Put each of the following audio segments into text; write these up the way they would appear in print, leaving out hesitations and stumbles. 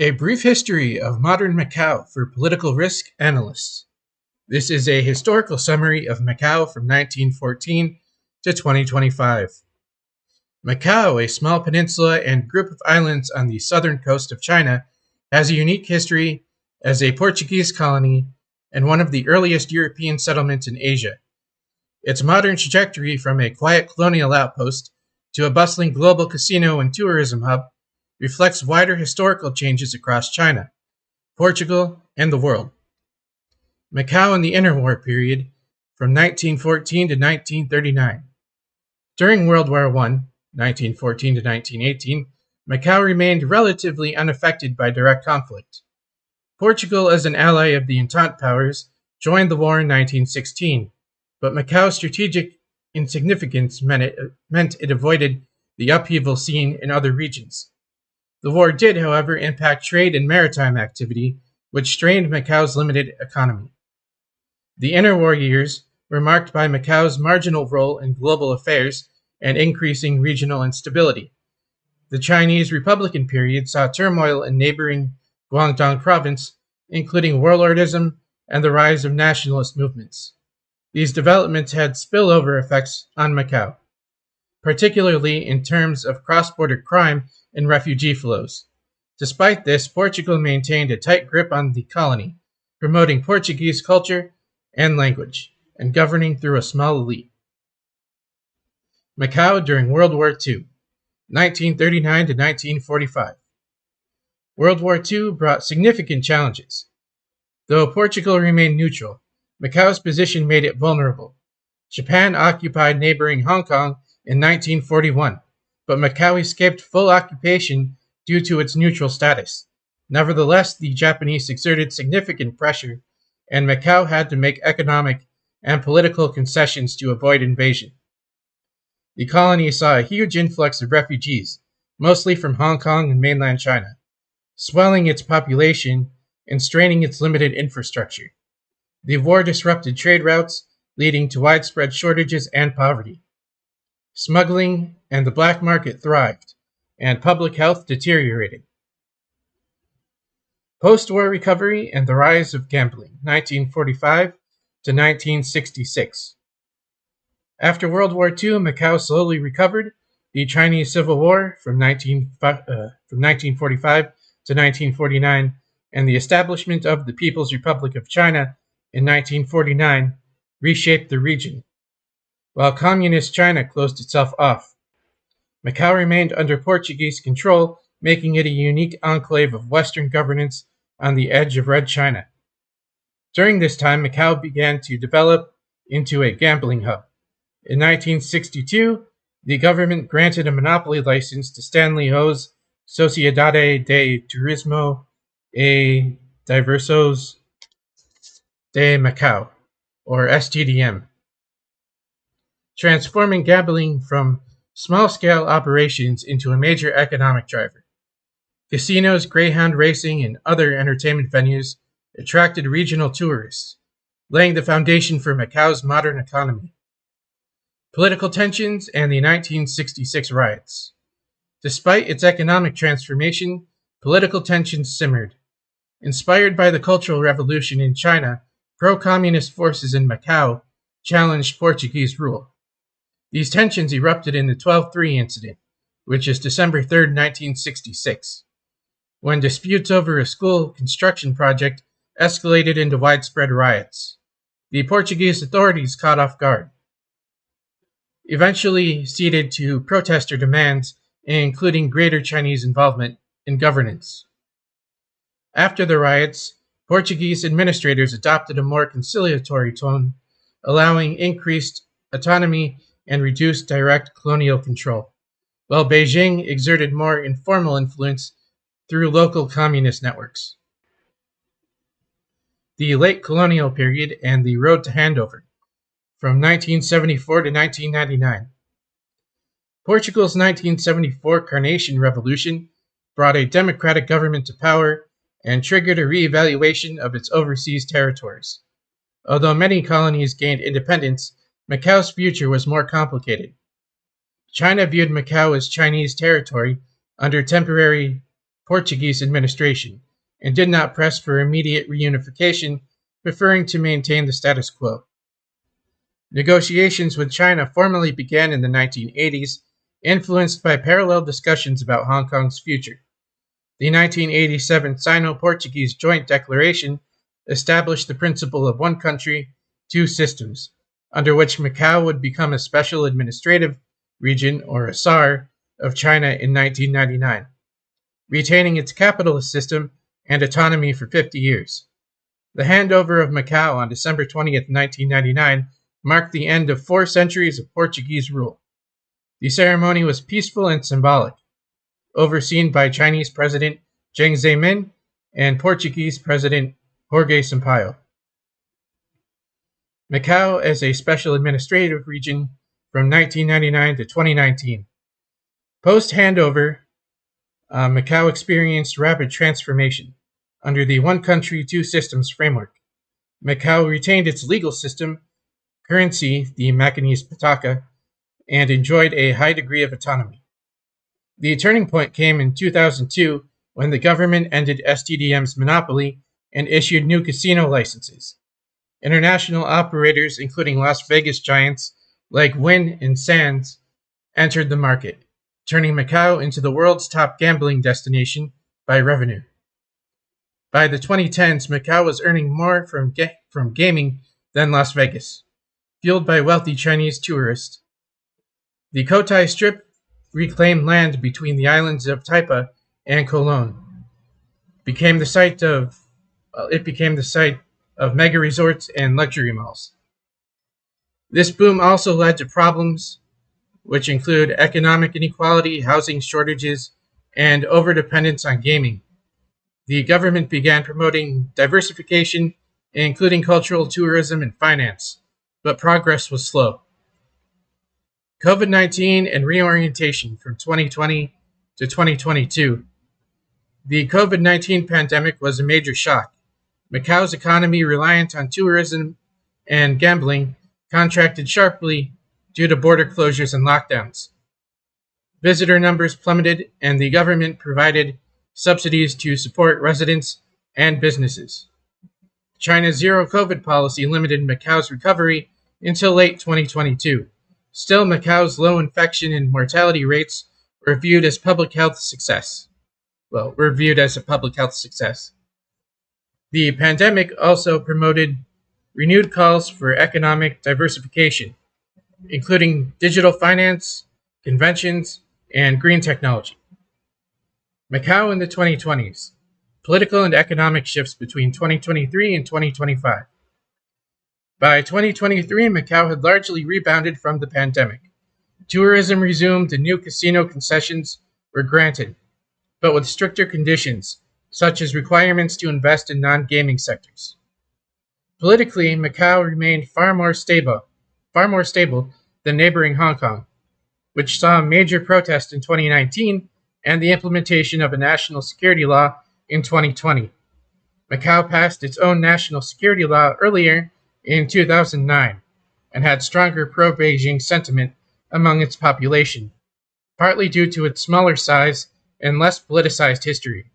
A brief history of modern Macau for political risk analysts. This is a historical summary of Macau from 1914 to 2025. Macau, a small peninsula and group of islands on the southern coast of China, has a unique history as a Portuguese colony and one of the earliest European settlements in Asia. Its modern trajectory from a quiet colonial outpost to a bustling global casino and tourism hub reflects wider historical changes across China, Portugal, and the world. Macau in the interwar period from 1914 to 1939. During World War I, 1914 to 1918, Macau remained relatively unaffected by direct conflict. Portugal, as an ally of the Entente powers, joined the war in 1916, but Macau's strategic insignificance meant it avoided the upheaval seen in other regions. The war did, however, impact trade and maritime activity, which strained Macau's limited economy. The interwar years were marked by Macau's marginal role in global affairs and increasing regional instability. The Chinese Republican period saw turmoil in neighboring Guangdong province, including warlordism and the rise of nationalist movements. These developments had spillover effects on Macau, particularly in terms of cross-border crime and refugee flows. Despite this, Portugal maintained a tight grip on the colony, promoting Portuguese culture and language, and governing through a small elite. Macau during World War II, 1939 to 1945. World War II brought significant challenges. Though Portugal remained neutral, Macau's position made it vulnerable. Japan occupied neighboring Hong Kong in 1941, but Macau escaped full occupation due to its neutral status. Nevertheless, the Japanese exerted significant pressure, and Macau had to make economic and political concessions to avoid invasion. The colony saw a huge influx of refugees, mostly from Hong Kong and mainland China, swelling its population and straining its limited infrastructure. The war disrupted trade routes, leading to widespread shortages and poverty. Smuggling and the black market thrived, and public health deteriorated. Post-war recovery and the rise of gambling, 1945 to 1966. After World War II, Macau slowly recovered. The Chinese Civil War from 1945 to 1949 and the establishment of the People's Republic of China in 1949 reshaped the region. While Communist China closed itself off, Macau remained under Portuguese control, making it a unique enclave of Western governance on the edge of Red China. During this time, Macau began to develop into a gambling hub. In 1962, the government granted a monopoly license to Stanley Ho's Sociedade de Turismo e Diversos de Macau, or STDM, transforming gambling from small-scale operations into a major economic driver. Casinos, greyhound racing, and other entertainment venues attracted regional tourists, laying the foundation for Macau's modern economy. Political tensions and the 1966 riots. Despite its economic transformation, political tensions simmered. Inspired by the Cultural Revolution in China, pro-communist forces in Macau challenged Portuguese rule. These tensions erupted in the 12-3 incident, which is December 3, 1966, when disputes over a school construction project escalated into widespread riots. The Portuguese authorities caught off guard, eventually ceded to protester demands, including greater Chinese involvement in governance. After the riots, Portuguese administrators adopted a more conciliatory tone, allowing increased autonomy and reduced direct colonial control, while Beijing exerted more informal influence through local communist networks. The late colonial period and the road to handover, from 1974 to 1999. Portugal's 1974 Carnation Revolution brought a democratic government to power and triggered a re-evaluation of its overseas territories. Although many colonies gained independence, Macau's future was more complicated. China viewed Macau as Chinese territory under temporary Portuguese administration and did not press for immediate reunification, preferring to maintain the status quo. Negotiations with China formally began in the 1980s, influenced by parallel discussions about Hong Kong's future. The 1987 Sino-Portuguese Joint Declaration established the principle of one country, two systems, under which Macau would become a special administrative region, or a SAR, of China in 1999, retaining its capitalist system and autonomy for 50 years. The handover of Macau on December 20th, 1999, marked the end of 4 centuries of Portuguese rule. The ceremony was peaceful and symbolic, overseen by Chinese President Jiang Zemin and Portuguese President Jorge Sampaio. Macau as a special administrative region from 1999 to 2019. Post-handover, Macau experienced rapid transformation under the one country, two systems framework. Macau retained its legal system, currency, the Macanese pataka, and enjoyed a high degree of autonomy. The turning point came in 2002 when the government ended STDM's monopoly and issued new casino licenses. International operators, including Las Vegas giants like Wynn and Sands, entered the market, turning Macau into the world's top gambling destination by revenue. By the 2010s, Macau was earning more from gaming than Las Vegas, fueled by wealthy Chinese tourists. The Cotai Strip reclaimed land between the islands of Taipa and Kowloon. Became the site of mega resorts and luxury malls. This boom also led to problems which include economic inequality, housing shortages, and overdependence on gaming. The government began promoting diversification, including cultural tourism and finance, but progress was slow. COVID-19 and reorientation from 2020 to 2022. The COVID-19 pandemic was a major shock. Macau's economy, reliant on tourism and gambling, contracted sharply due to border closures and lockdowns. Visitor numbers plummeted, and the government provided subsidies to support residents and businesses. China's zero-COVID policy limited Macau's recovery until late 2022. Still, Macau's low infection and mortality rates were viewed as a public health success. The pandemic also promoted renewed calls for economic diversification, including digital finance, conventions, and green technology. Macau in the 2020s. Political and economic shifts between 2023 and 2025. By 2023, Macau had largely rebounded from the pandemic. Tourism resumed and new casino concessions were granted, but with stricter conditions, such as requirements to invest in non-gaming sectors. Politically, Macau remained far more stable than neighboring Hong Kong, which saw major protests in 2019 and the implementation of a national security law in 2020. Macau passed its own national security law earlier in 2009 and had stronger pro-Beijing sentiment among its population, partly due to its smaller size and less politicized history.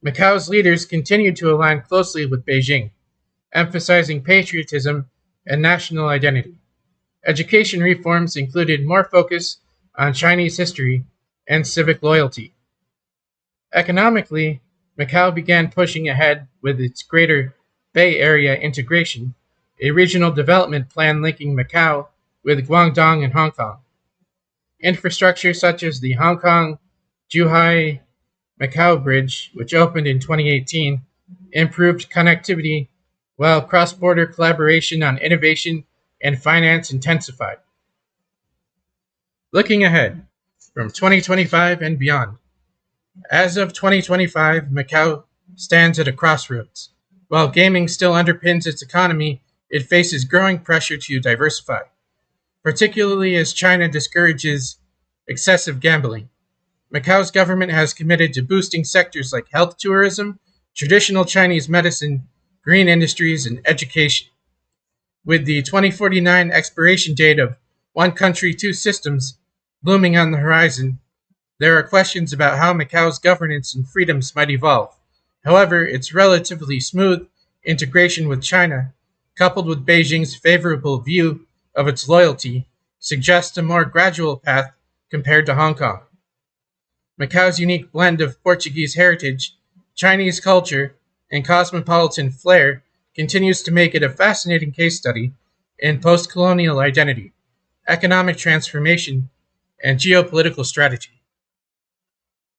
Macau's leaders continued to align closely with Beijing, emphasizing patriotism and national identity. Education reforms included more focus on Chinese history and civic loyalty. Economically, Macau began pushing ahead with its Greater Bay Area integration, a regional development plan linking Macau with Guangdong and Hong Kong. Infrastructure such as the Hong Kong-Zhuhai-Macau Bridge, which opened in 2018, improved connectivity, while cross-border collaboration on innovation and finance intensified. Looking ahead, from 2025 and beyond. As of 2025, Macau stands at a crossroads. While gaming still underpins its economy, it faces growing pressure to diversify, particularly as China discourages excessive gambling. Macau's government has committed to boosting sectors like health tourism, traditional Chinese medicine, green industries, and education. With the 2049 expiration date of One Country, Two Systems looming on the horizon, There are questions about how Macau's governance and freedoms might evolve. However, its relatively smooth integration with China, coupled with Beijing's favorable view of its loyalty, suggests a more gradual path compared to Hong Kong. Macau's unique blend of Portuguese heritage, Chinese culture, and cosmopolitan flair continues to make it a fascinating case study in post colonial identity, economic transformation, and geopolitical strategy.